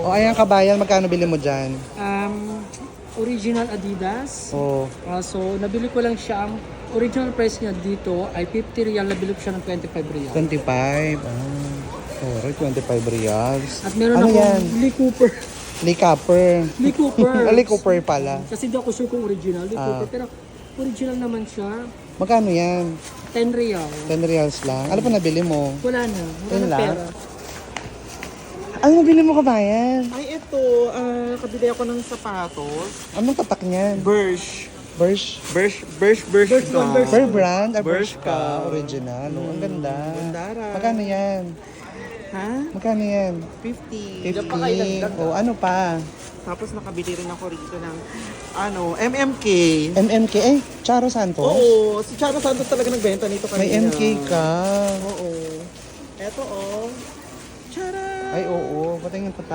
O ayan kabayan, magkano bili mo dyan? Original Adidas. O, So, nabili ko lang siya. Ang original price niya dito ay 50 real. Nabili ko siya ng 25 real. 25. Sorry, 25 reals. At meron Ano akong yan? Lee Cooper. Lee Cooper. Lee Cooper. Lee Cooper pala. Kasi di ako sure kung original. Lee Cooper. Pero original naman siya. Magkano yan? 10 real. 10 reals lang. Ano pa nabili mo? Wala na. Wala Yun na lang? pera. Ano nabili mo kabayan? Ay, ito. Kabili ako ng sapatos. Anong tatak niyan? Bersh. Birch? Bershka. Per brand? Bershka. Original. Oh, ang ganda. Gandara. Magkano yan? Ha? Magkano yan? 50. 50. O ano pa? Tapos nakabili rin ako rito ng, MMK. MMK? Eh, Charo Santos? Oo, si Charo Santos talaga nagbenta nito kanina. May MK ka. Oo. Eto, Chara! Ay, oo. Patingin pa tayo.